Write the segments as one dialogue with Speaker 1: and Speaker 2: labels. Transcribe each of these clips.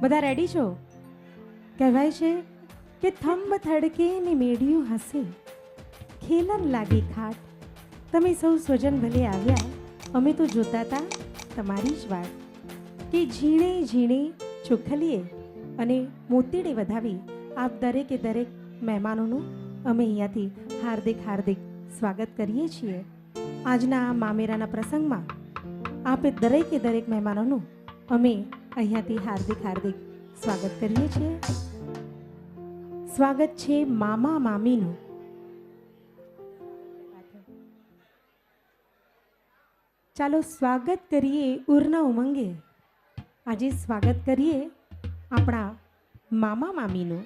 Speaker 1: બધા રેડી છો? કહેવાય છે કે થંભ થડકે ને મેડિયું હસે, ખેલન લાગી ખાટ. તમે સૌ સ્વજન ભલે આવ્યા, અમે તો જોતા હતા તમારી જ વાત. કે ઝીણે ઝીણે ચોખલીએ અને મોતીડે વધાવી આપ દરેકે દરેક મહેમાનોનું અમે અહીંયાથી હાર્દિક હાર્દિક સ્વાગત કરીએ છીએ. આજના આ મામેરાના પ્રસંગમાં આપે દરેકે દરેક મહેમાનોનું અમે અહીંયાથી હાર્દિક હાર્દિક સ્વાગત કરીએ છીએ. સ્વાગત છે મામા મામીનું. ચાલો સ્વાગત કરીએ ઉરના ઉમંગે. આજે સ્વાગત કરીએ આપણા મામા મામીનું.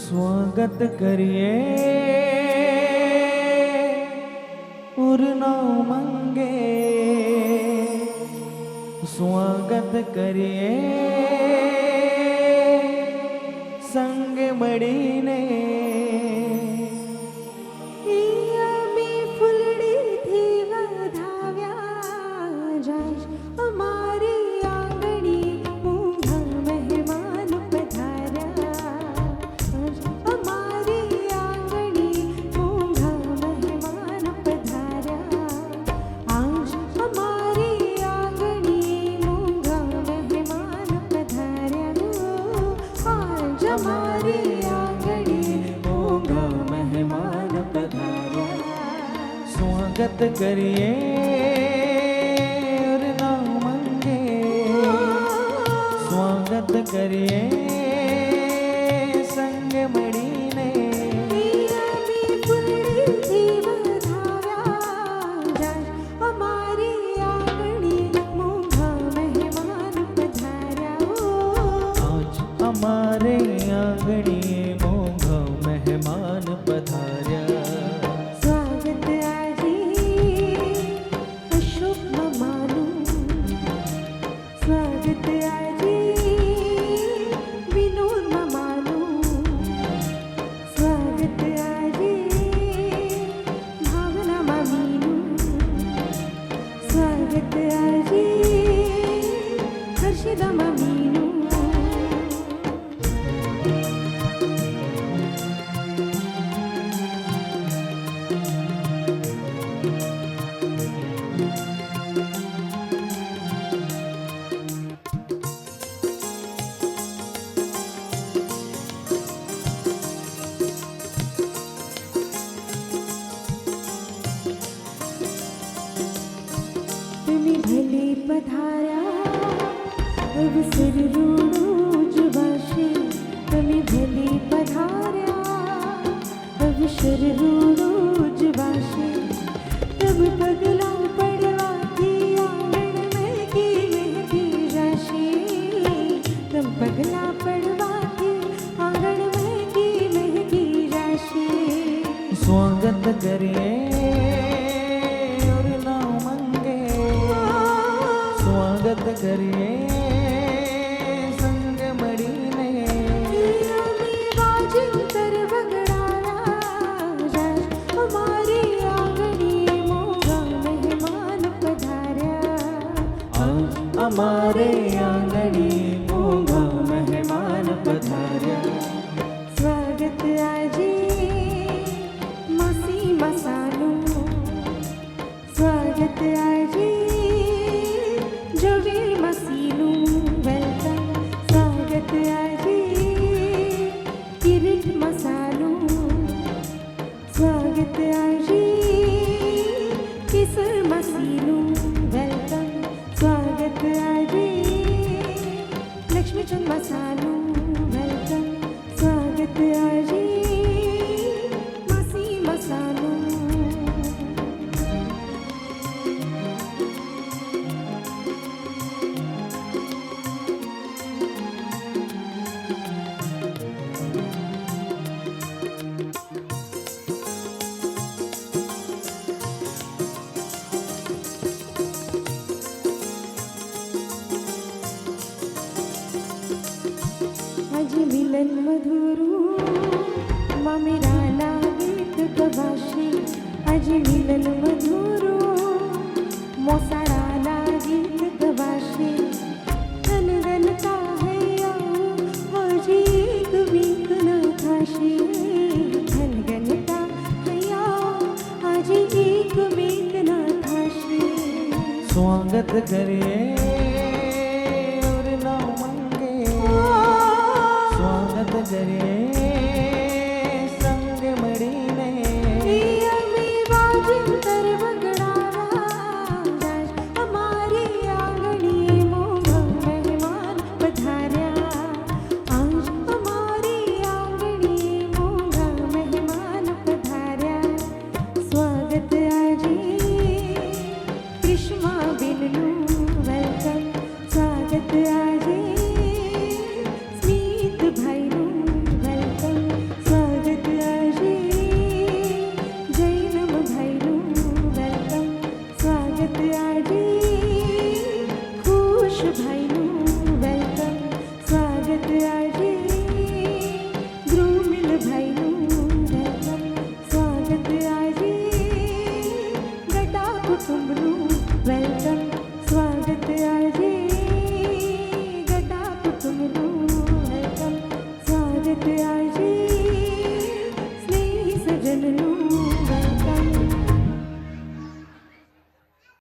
Speaker 2: સ્વાગત કરીએ ઉરનો મંગે, સ્વાગત કરીએ સંગ મળીને. સ્વાગત કરીએ ઉરના મંગે, સ્વાગત કરીએ સંગ મળીને. આજ અમારે આંગણીએ મોંઘા મહેમાન પધાર્યા.
Speaker 1: અવસર રૂડો જવાશે, તમે ભલે પધાર્યા. અવસર રૂડો જવાશે, તબ પગલા પડવાથી આંગણ મહેકી મહેકી જાશે. તબ પગલા પડવાથી આંગણ મહેકી મહેકી જાશે.
Speaker 2: સ્વાગત કરીએ ઉરના મંગે, સ્વાગત કરીએ સંગ મળીને.
Speaker 1: અમારી આંગણીએ મોંઘા મહેમાન પધાર્યા.
Speaker 2: અમારે આંગણીએ મોંઘા મહેમાન પધાર્યા.
Speaker 1: સ્વાગત આજે માસી મસાનું, સ્વાગત આજે જોવે મસીનું. વેલકમ. સ્વાગત આજે કિરીટ મસાનું, સ્વાગત આજે કેસર મસીનું. વેલકમ. સ્વાગત આજે લક્ષ્મીચંદ મસાનું. વેલકમ. મિલન મધુરું મમેરાના ગીત ગવાશે આજે મિલન મધુરું મોસાળાના ગીત ગવાશે ધનધનતા હૈયા હજી એક વીક ન થશે ધનગનતા હૈયા હજી એક વીક ન થશે
Speaker 2: स्वागत करिए और ना मंगे स्वागत करिए